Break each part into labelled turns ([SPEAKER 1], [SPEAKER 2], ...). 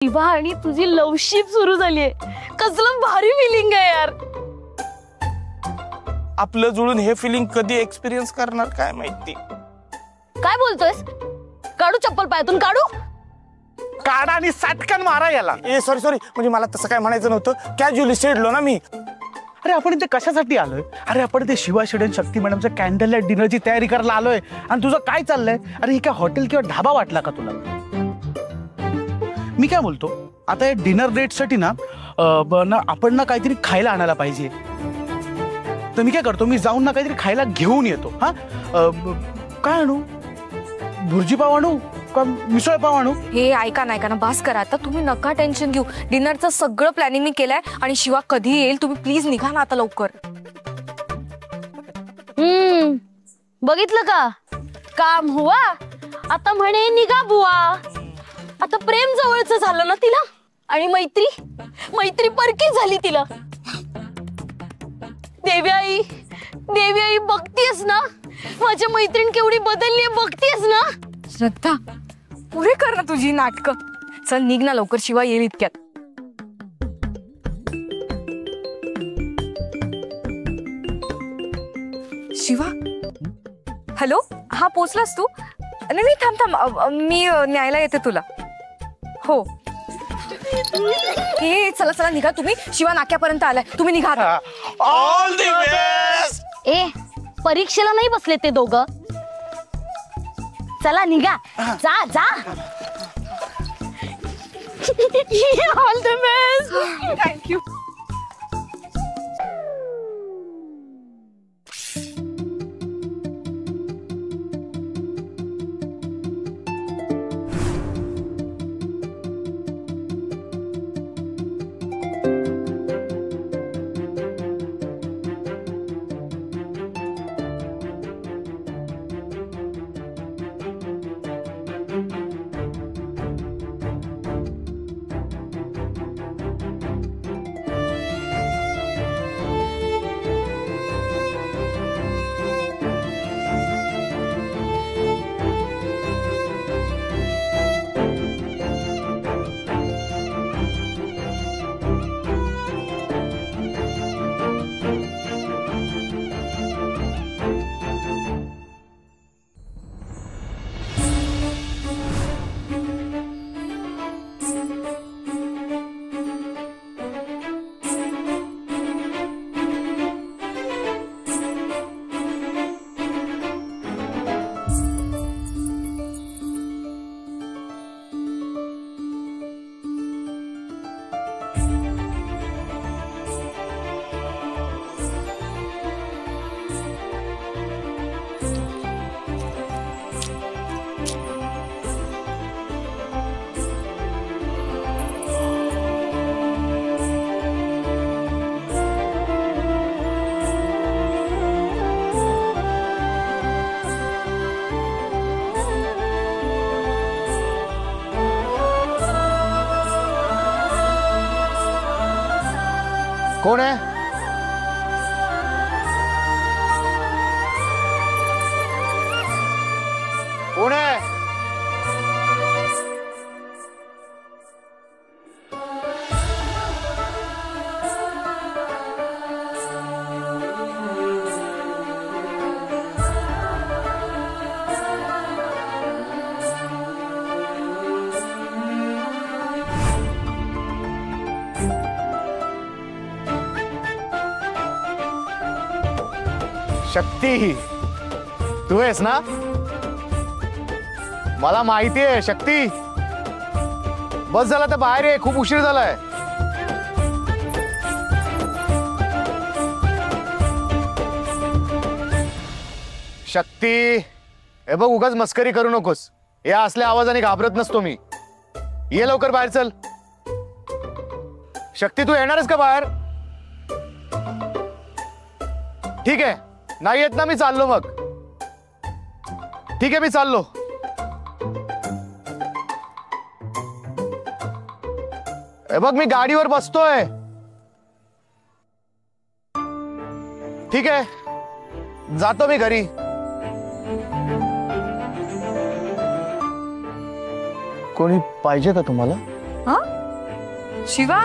[SPEAKER 1] शिवा आणि तुझी लवशिप सुरू झालीये. कसलं भारी फिलिंग आहे यार.
[SPEAKER 2] आपलं जुळून हे फिलिंग कधी एक्सपिरियन्स करणार काय माहिती.
[SPEAKER 1] काय बोलतोयस? काढू चप्पल पायातून काढू?
[SPEAKER 2] काढा आणि साटकन मारा याला. ए सॉरी सॉरी, म्हणजे मला तसं काय म्हणायचं नव्हतं. कॅज्युअली चिडलो ना मी.
[SPEAKER 3] अरे आपण इथे कशासाठी आलोय? अरे आपण ते शिवा शेडे आणि शक्ती मॅडमच्या कॅन्डल लाईट डिनरची तयारी करायला आलोय. आणि तुझं काय चाललंय? अरे हे काय हॉटेल किंवा ढाबा वाटला का तुला? मी काय बोलतो, आता या डिनर डेटसाठी ना आपण ना काहीतरी खायला आणायला पाहिजे. तर मी काय करतो, मी जाऊन ना काहीतरी खायला घेऊन येतो. हा काय आणू? भुर्जी पाव आणू का मिसळ पाव आणू?
[SPEAKER 4] हे ऐका ना बास करा आता. तुम्ही नका टेन्शन घेऊ. डिनरचं सगळं प्लॅनिंग मी केलंय आणि शिवा कधी येईल तुम्ही प्लीज निघा ना आता लवकर.
[SPEAKER 1] बघितलं का? काम हुआ आता म्हणे निघा बुवा. आता प्रेम जवळचं झालं ना तिला. आणि मैत्री परकी झाली तिला. देवी आई बघतीयस ना माझी मैत्रीण केवढी बदलली आहे, बघतीयस ना?
[SPEAKER 4] श्रद्धा पुरे कर ना तुझी नाटकं. चल निघ ना लवकर, शिवा येईल इतक्यात. शिवा हॅलो, हा पोचलास तू? नाही थांब मी न्यायला येते तुला. हो हे चला निघा तुम्ही. शिवा नाक्यापर्यंत आलाय, तुम्ही निघा.
[SPEAKER 2] All the best.
[SPEAKER 1] ए परीक्षेला नाही बसले ते दोघं. चला निघा. जा ऑल द बेस्ट.
[SPEAKER 4] थँक्यू.
[SPEAKER 5] कोण आहे? कोण आहे? शक्ती, तू आहेस ना? मला माहिती आहे शक्ती. बस झाला तर बाहेर ये, खूप उशीर झालाय. शक्ती हे बघ, उगाच मस्करी करू नकोस. या असल्या आवाजाने घाबरत नसतो मी. ये लवकर बाहेर चल. शक्ती तू येणारच का बाहेर? ठीक आहे, नाही येत ना मी चाललो मग. ठीक आहे मी चाललो. बघ मी गाडीवर बसतोय. ठीक आहे, जातो मी घरी. कोणी पाहिजे का तुम्हाला?
[SPEAKER 4] हा शिवा,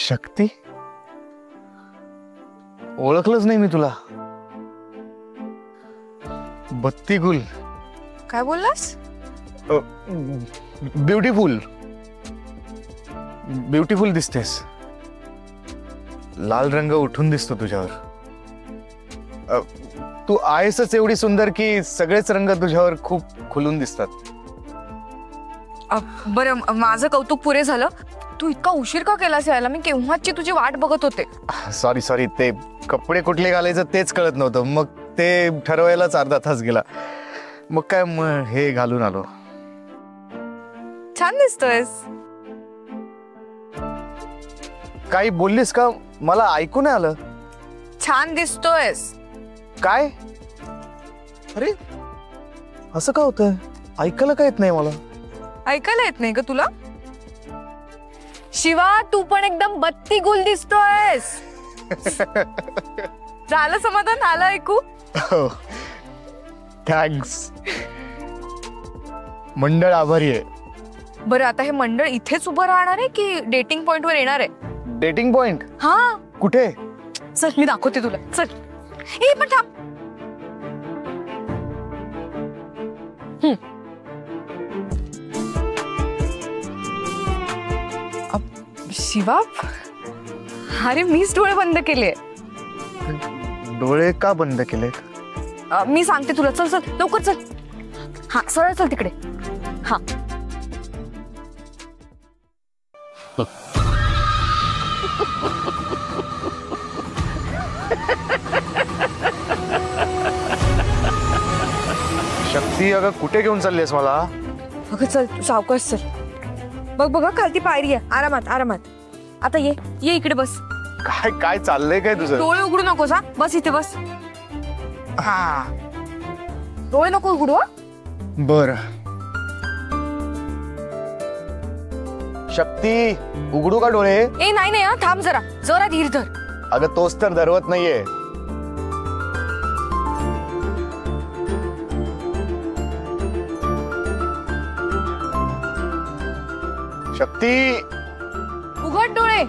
[SPEAKER 5] शक्ती, ओळखलंच नाही मी तुला. बत्ती गुल,
[SPEAKER 4] काय बोललास?
[SPEAKER 5] ब्युटिफुल ब्युटिफुल दिसतेस. लाल रंग उठून दिसतो तुझ्यावर. तू आहेसच एवढी सुंदर की सगळेच रंग तुझ्यावर खूप खुलून दिसतात.
[SPEAKER 4] बरं, माझं कौतुक पुरे झालं. तू इतका उशीर का केलास यायला? मी केव्हाची तुझी वाट बघत होते.
[SPEAKER 5] सॉरी, ते कपडे कुठले घालायचं तेच कळत नव्हतं. मग ते ठरवायलाच अर्धा तास गेला. मग काय, मग हे घालून आलो.
[SPEAKER 4] छान दिसतोयस.
[SPEAKER 5] काही बोललीस का? मला ऐकू नाही आलं.
[SPEAKER 4] छान दिसतोयस.
[SPEAKER 5] काय? अरे असं का होतंय? ऐकायला का येत नाही मला?
[SPEAKER 4] ऐकायला येत नाही का तुला? शिवा, तू पण एकदम बत्ती गुल दिसतोयस. झालं समाधान? आलं ऐकू?
[SPEAKER 5] थँक्स. मंडळ आभारी आहे.
[SPEAKER 4] बरं, आता हे मंडळ इथेच उभं राहणार आहे की डेटिंग पॉइंट वर येणार आहे?
[SPEAKER 5] Dating point?
[SPEAKER 4] हा.
[SPEAKER 5] कुठे?
[SPEAKER 4] चल, मी दाखवते तुला. चल. ए पण थांब. शिवा, अरे मीच डोळे बंद केले.
[SPEAKER 5] डोळे का बंद केले?
[SPEAKER 4] मी सांगते तुला. चल चल लवकर चल. हा, सरळ चल तिकडे. हा.
[SPEAKER 5] शक्ती, अगं कुठे घेऊन चाललीस मला?
[SPEAKER 4] अगं चल, तू सावकाश चल. बघ बघा, खालती पायरी आहे. आरामात आरामात. आता ये ये इकडे बस.
[SPEAKER 5] काय काय चाललंय काय तुझं?
[SPEAKER 4] डोळे उघडू नकोस. हा, बस इथे बस. हा, डोळे नको उघडू. हा.
[SPEAKER 5] बर. शक्ती, उघडू का डोळे?
[SPEAKER 4] ए नाही नाही, हा थांब जरा. जरा धीर धर.
[SPEAKER 5] अगं तोच तर धरवत नाहीये. शक्ती,
[SPEAKER 4] उघड डोळे.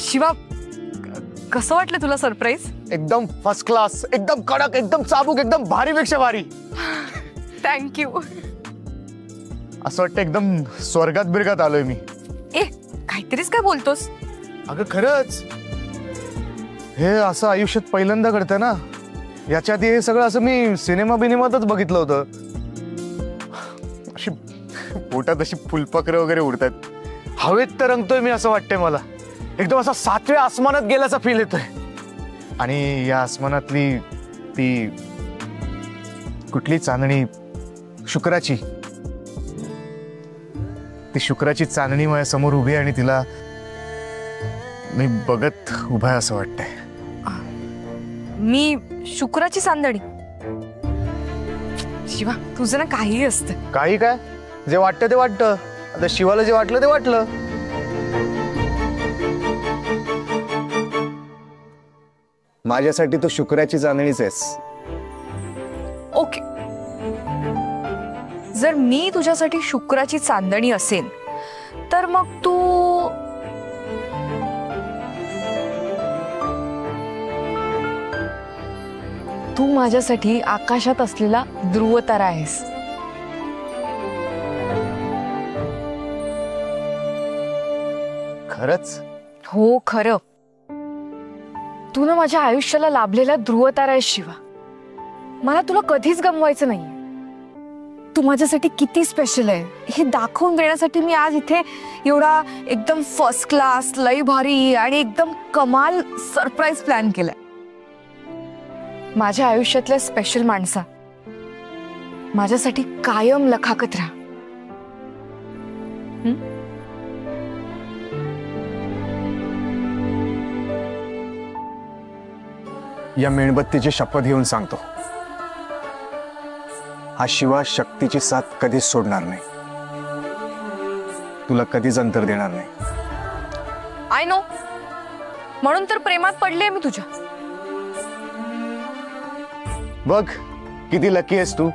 [SPEAKER 4] शिवा, कसं वाटलं तुला सरप्राईज?
[SPEAKER 5] एकदम फर्स्ट क्लास, एकदम कडक, एकदम चाबूक, एकदम भारीपेक्षा भारी.
[SPEAKER 4] थँक्यू.
[SPEAKER 5] असं वाटतं एकदम स्वर्गात बिरगात आलोय मी.
[SPEAKER 4] ए, काहीतरीच काय बोलतोस?
[SPEAKER 5] अगं खरंच, हे असं आयुष्यात पहिल्यांदा घडतं ना. याच्या आधी हे सगळं असं मी सिनेमा बिनेमातच बघितलं होतं. अशी पोटात अशी फुलपाखरं वगैरे उडतात, हवेत तरंगतोय मी असं वाटतंय मला. एकदम असा 7व्या आसमानात गेल्याचा फील येतोय. आणि या आसमानातली ती कुठली चांदणी, शुक्राची, ती शुक्राची चांदणी माझ्या समोर उभी आहे आणि तिला मी बघत उभा आहे असं वाटतंय.
[SPEAKER 4] मी शुक्राची चांदणी? शिवा, तुझं ना काही असतं.
[SPEAKER 5] काही काय, जे वाटतं ते वाटतं. आता शिवाला जे वाटलं ते वाटलं. माझ्यासाठी तो शुक्राची चांदणीच आहेस.
[SPEAKER 4] ओके, जर मी तुझ्यासाठी शुक्राची चांदणी असेन तर मग तू माझ्यासाठी आकाशात असलेला ध्रुवतारा आहेस.
[SPEAKER 5] खरंच?
[SPEAKER 4] हो, खरं. तू ना माझ्या आयुष्याला लाभलेला ध्रुवतारा आहेस शिवा. मला तुला कधीच गमवायचं नाहीये. तू माझ्यासाठी किती स्पेशल आहे हे दाखवून देण्यासाठी मी आज इथे एवढा एकदम फर्स्ट क्लास लई भारी आणि एकदम कमाल सरप्राईज प्लॅन केलाय. माझ्या आयुष्यातल्या स्पेशल माणसा माझ्यासाठी कायम लखाकत राहा.
[SPEAKER 5] या मेणबत्तीची शपथ घेऊन सांगतो, हा शिवा शक्तीची साथ कधीच सोडणार नाही, तुला कधीच अंतर देणार नाही.
[SPEAKER 4] आय नो, म्हणून तर प्रेमात पडले मी तुझ्या.
[SPEAKER 5] बघ किती लकी आहेस तू.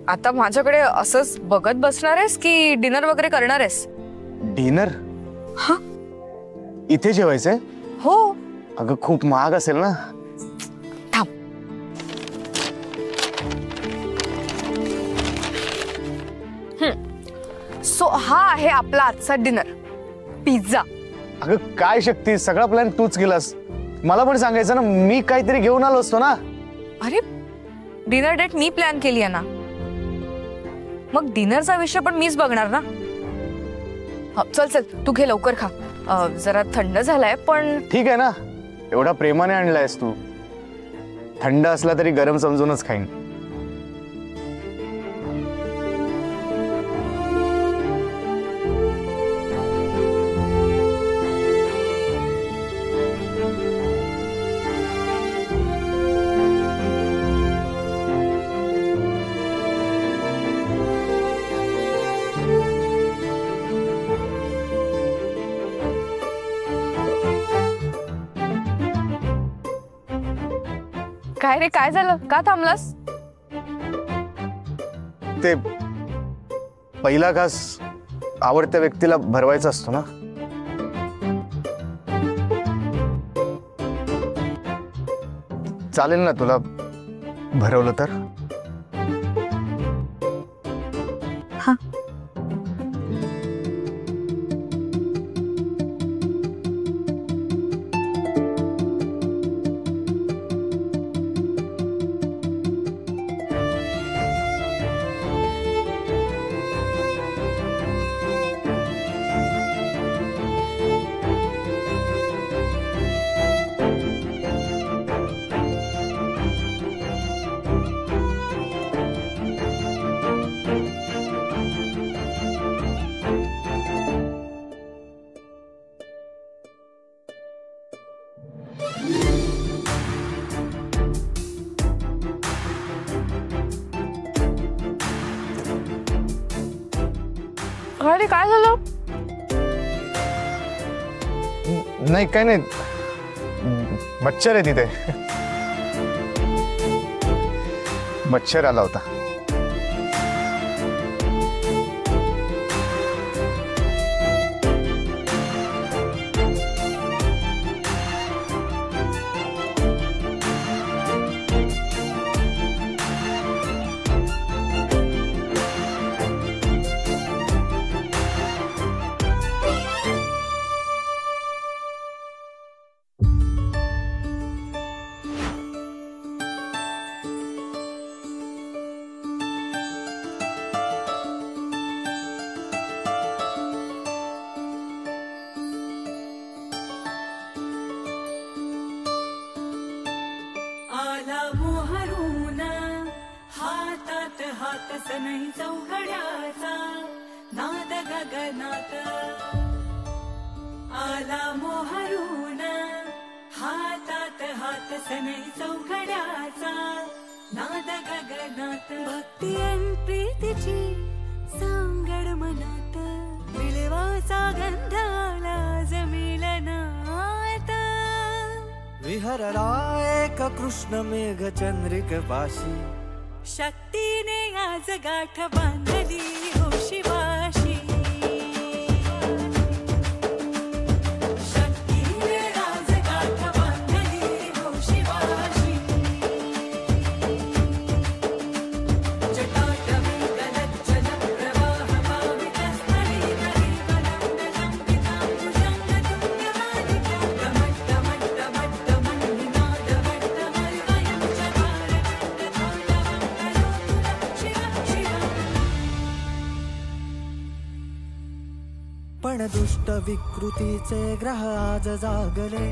[SPEAKER 4] आता माझ्याकडे असंच बघत बसणार आहेस की डिनर वगैरे करणार आहेस?
[SPEAKER 5] डिनर?
[SPEAKER 4] हा,
[SPEAKER 5] इथे जेवायचंय?
[SPEAKER 4] हो.
[SPEAKER 5] अगं खूप महाग असेल ना.
[SPEAKER 4] थांब. सो हा आहे आपला आजचा डिनर, पिझ्झा.
[SPEAKER 5] अगं काय शक्ती, सगळा प्लॅन तूच केलास. मला पण सांगायचं ना, मी काहीतरी घेऊन आलो असतो ना.
[SPEAKER 4] अरे डिनर डेट मी प्लॅन केली आहे ना, मग डिनरचा विषय पण मीच बघणार ना. चल चल तू घे, लवकर खा. जरा थंड झालाय पण.
[SPEAKER 5] ठीक आहे ना, एवढा प्रेमाने आणलायस तू. थंड असला तरी गरम समजूनच खाईन.
[SPEAKER 4] काय रे, काय झालं, का थांबलास?
[SPEAKER 5] ते पहिला घास आवडत्या व्यक्तीला भरवायचा असतो ना. चालेल ना तुला भरवलं तर?
[SPEAKER 4] हा. अरे काय झालं?
[SPEAKER 5] नाही काय नाही, मच्छर आहे तिथे. मच्छर आला होता.
[SPEAKER 6] हात सनई चौघड्याचा नाद गगनात आला मोहरून हातात हात सनई चौघड्याचा नाद गगनात भक्ती आणि प्रीतीची सांगड मनात विलवाचा गंध आला जमी
[SPEAKER 7] तरला एक कृष्ण मेघ चंद्रिक पाशी
[SPEAKER 6] शक्तीने आज गाठ बांधली हो शिवाशी शक्तीने आज गाठ बांधली हो शिवाशी जटाटवी गलज्जल प्रवाह पावितस्थली दरिवनं गलम्बिताम्बुजङ्गतुङ्गमालिका गमट्टमट्टमट्टमन्निनादवट्टमल्वयं
[SPEAKER 7] पण दुष्ट विकृतीचे ग्रह आज जागले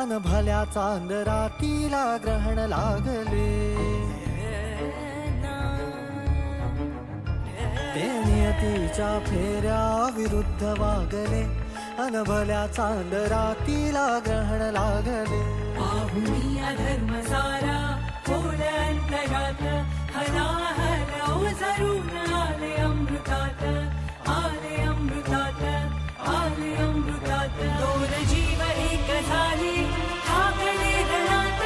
[SPEAKER 7] अन भल्या चांदरातीला ग्रहण लागले ते नियतीच्या फेऱ्या विरुद्ध वागले अन भल्या चांदरातीला ग्रहण लागले
[SPEAKER 6] पाहुणी अधर्म सारा खोल अंतरात हलाहल ओझरून आले अमृतात आले अमृतात आले अमृतात दोन जीव एक झाले ठाकले धनात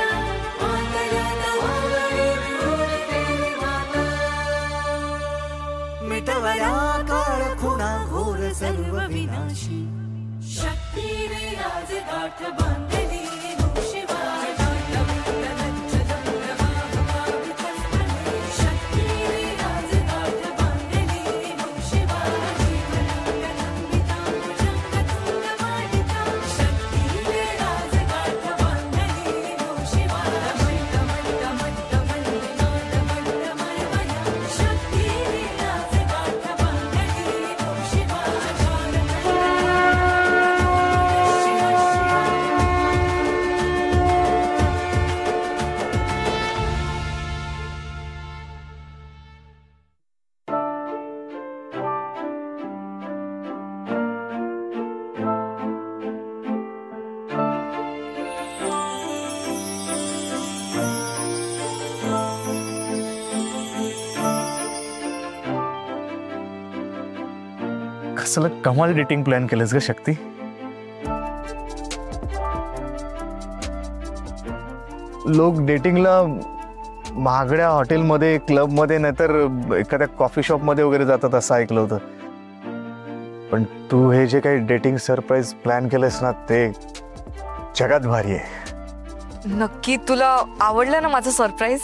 [SPEAKER 6] मातयात वावरे विहोरते मात
[SPEAKER 7] मिटवल्या काळ खुणा घोर सर्व विनाशी
[SPEAKER 6] शक्तीने आज गाठ बांधली हो शिवाय शक्तीने आज गाठ बांधली हो शिवाजी गलंबिताम्बुजङ्गतुङ्गमालिका शक्तीने आज गाठ बांधली हो शिवाय मट्टमट्टमट्टमल्लिनादवट्टमल्वयं शक्तीने आज गाठ बांधली हो शिवाय
[SPEAKER 5] कसलं कमाल डेटिंग प्लॅन केलंस ग शक्ती. लोक डेटिंगला महागड्या हॉटेलमध्ये क्लबमध्ये नाहीतर एखाद्या कॉफी शॉपमध्ये वगैरे जातात असं ऐकलं होतं. पण तू हे जे काही डेटिंग सरप्राईज प्लॅन केलंस ना ते जगात भारी आहे.
[SPEAKER 4] नक्की तुला आवडलं ना माझं सरप्राईज?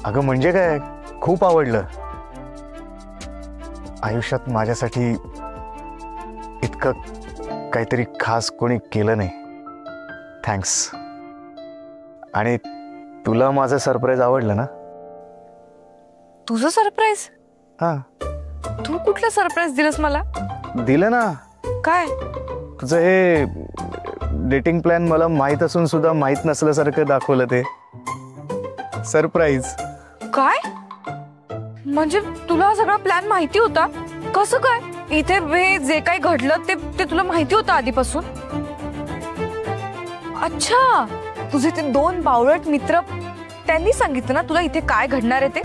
[SPEAKER 5] अगं म्हणजे काय, खूप आवडलं. आयुष्यात माझ्यासाठी इतकं काहीतरी खास कोणी केलं नाही. थँक्स. आणि तुला माझं सरप्राईज आवडलं ना?
[SPEAKER 4] तुझं सरप्राईज?
[SPEAKER 5] हा.
[SPEAKER 4] तू कुठलं सरप्राईज दिलंस मला?
[SPEAKER 5] दिलं ना.
[SPEAKER 4] काय?
[SPEAKER 5] तुझं हे डेटिंग प्लॅन मला माहित असून सुद्धा माहित नसल्यासारखं दाखवलं ते सरप्राईज.
[SPEAKER 4] काय म्हणजे तुला हा सगळा प्लॅन माहिती होता? कसं काय? इथे हे जे काही घडलं ते तुला माहिती होतं आधीपासून? अच्छा, तुझे ते दोन बावळट मित्र त्यांनी सांगितलं ना तुला इथे काय घडणार आहे ते?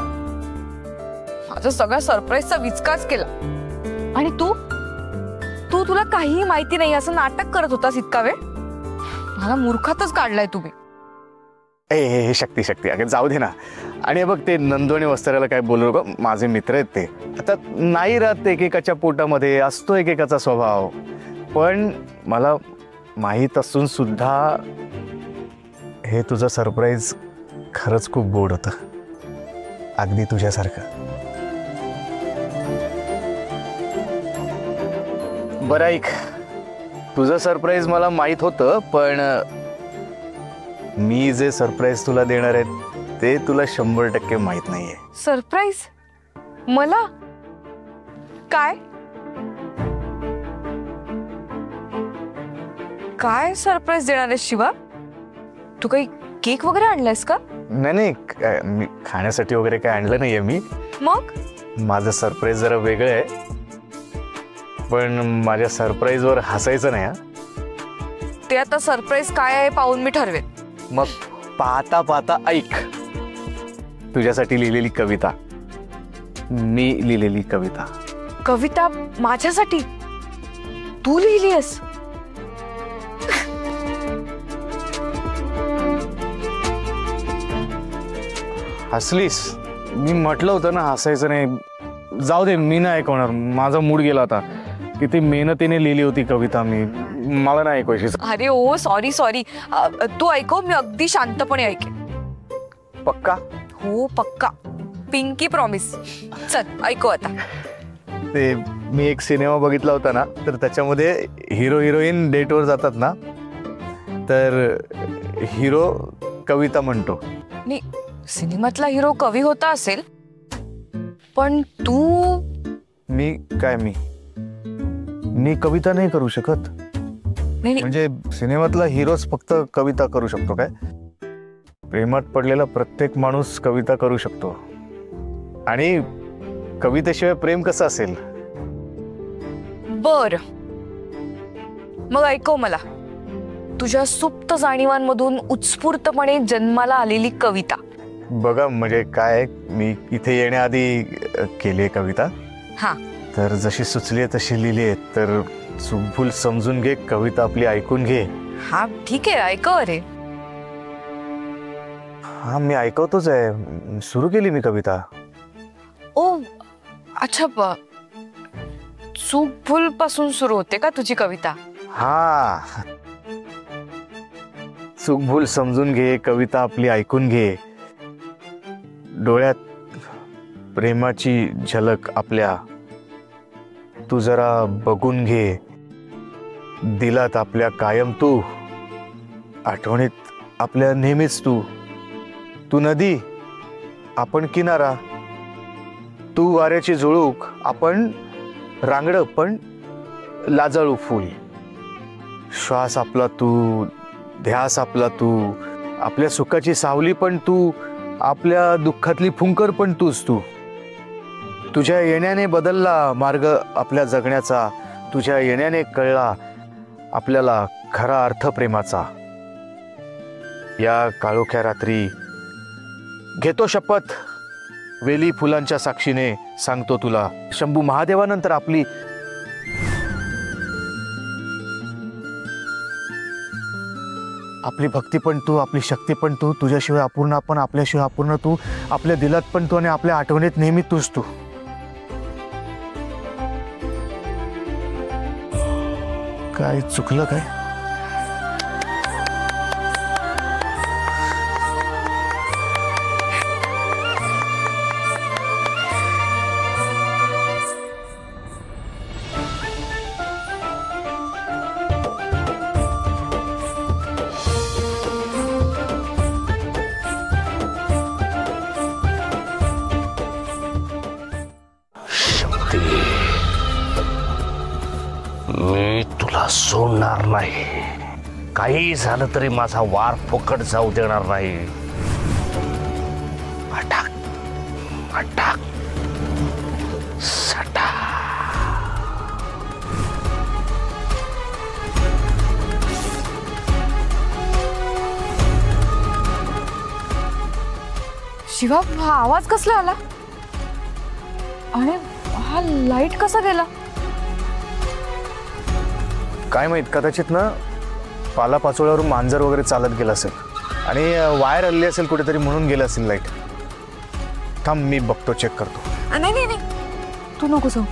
[SPEAKER 4] माझा सगळा सरप्राईजचा विचकाच केला. आणि तुला काहीही माहिती नाही असं नाटक करत होतास इतका वेळ. मला मूर्खातच काढलाय तुम्ही.
[SPEAKER 5] ए शक्ती शक्ती अगं जाऊ दे ना. आणि बघ ते नंदू आणि वस्त्राला काय बोलू नको, माझे मित्र आहेत ते. आता नाही राहत एकेकाच्या पोटामध्ये, असतो एकेकाचा स्वभाव. पण मला माहीत असून सुद्धा हे तुझं सरप्राईज खरंच खूप गोड होतं, अगदी तुझ्यासारखं. बरं ऐक, तुझं सरप्राईज मला माहीत होतं, पण मी जे सरप्राईज तुला देणार आहे ते तुला 100% माहित नाहीये.
[SPEAKER 4] सरप्राईज? मला? काय काय सरप्राईज देणार आहेस शिवा? तू काही केक वगैरे आणलायस का?
[SPEAKER 5] नाही, मी खाण्यासाठी वगैरे काय आणलं नाहीये मी.
[SPEAKER 4] मग
[SPEAKER 5] माझं सरप्राईज जरा वेगळं आहे, पण माझ्या सरप्राईजवर हसायचं नाही.
[SPEAKER 4] ते आता सरप्राईज काय आहे पाहून मी ठरवेन.
[SPEAKER 5] मग पाहता पाहता ऐक, तुझ्यासाठी लिहिलेली कविता. मी लिहिलेली कविता.
[SPEAKER 4] कविता माझ्यासाठी तू लिहिलीस?
[SPEAKER 5] हसलीस? मी म्हटलं होतं ना हसायचं नाही. जाऊ दे, मी नाही ऐकवणार. माझा मूड गेला आता. किती मेहनतीने लिहिली होती कविता मी. मला नाही ऐकवायची.
[SPEAKER 4] अरे ओ सॉरी सॉरी. तू ऐकव, मी अगदी शांतपणे ऐके.
[SPEAKER 5] पक्का?
[SPEAKER 4] हो पक्का. Pinky promise. चल ऐकव आता.
[SPEAKER 5] ते मी एक सिनेमा बघितला होता ना, तर त्याच्यामध्ये हिरो हिरोईन डेटवर जातात ना, तर हिरो कविता म्हणतो.
[SPEAKER 4] नाही, सिनेमातला हिरो कवी होता असेल, पण तू
[SPEAKER 5] मी कविता नाही करू शकत.
[SPEAKER 4] नाही
[SPEAKER 5] म्हणजे सिनेमातला हिरोच फक्त कविता करू शकतो काय? प्रेमात पडलेला प्रत्येक माणूस कविता करू शकतो. आणि कवितेशिवाय प्रेम कसं असेल?
[SPEAKER 4] बर, मग ऐकव मला. तुझ्या सुप्त जाणीवांमधून उत्स्फूर्तपणे जन्माला आलेली कविता.
[SPEAKER 5] बघा म्हणजे काय, मी इथे येण्याआधी केली कविता.
[SPEAKER 4] हा,
[SPEAKER 5] तर जशी सुचली आहे तशी लिहिली आहे. तर चूकभूल समजून घे, कविता आपली ऐकून घे.
[SPEAKER 4] हा ठीक आहे, ऐकव. अरे
[SPEAKER 5] हा, मी ऐकवतोच आहे. सुरू केली मी कविता.
[SPEAKER 4] ओ अच्छा, चूक भूल पासून सुरू होते का तुझी कविता?
[SPEAKER 5] हा, चूकभूल समजून घे, कविता आपली ऐकून घे. डोळ्यात प्रेमाची झलक आपल्या तू जरा बघून घे. दिलात आपल्या कायम तू, आठवणीत आपल्या नेहमीच तू. तू नदी, आपण किनारा. तू वाऱ्याची झुळूक, आपण रांगड पण लाजाळू फूल. श्वास आपला तू, ध्यास आपला तू. आपल्या सुखाची सावली पण तू, आपल्या दुःखातली फुंकर पण तूच तू. तुझ्या येण्याने बदलला मार्ग आपल्या जगण्याचा. तुझ्या येण्याने कळला आपल्याला खरा अर्थ प्रेमाचा. या काळोख्या रात्री घेतो शपथ, वेली फुलांच्या साक्षीने सांगतो तुला. शंभू महादेवानंतर आपली भक्ती पण तू, आपली शक्ती पण तू. तुझ्याशिवाय अपूर्ण आपण, आपल्याशिवाय अपूर्ण तू. आपल्या दिलात पण तू आणि आपल्या आठवणीत नेहमी तूच तू. काय चुकलं काय?
[SPEAKER 8] मी तुला सोडणार नाही. काही झालं तरी माझा वार फुकट जाऊ देणार नाही. अटक अटक सटा.
[SPEAKER 4] शिवा, हा आवाज कसला आला? आणि हा लाईट कसा गेला?
[SPEAKER 5] काय माहित, कदाचित ना पालापाचोळ्यावरून मांजर वगैरे चालत गेला असेल आणि वायर हल्ली असेल कुठेतरी, म्हणून गेला असेल लाईट. थांब, मी बघतो, चेक करतो.
[SPEAKER 4] नाही नाही नाही, तू नको जाऊ.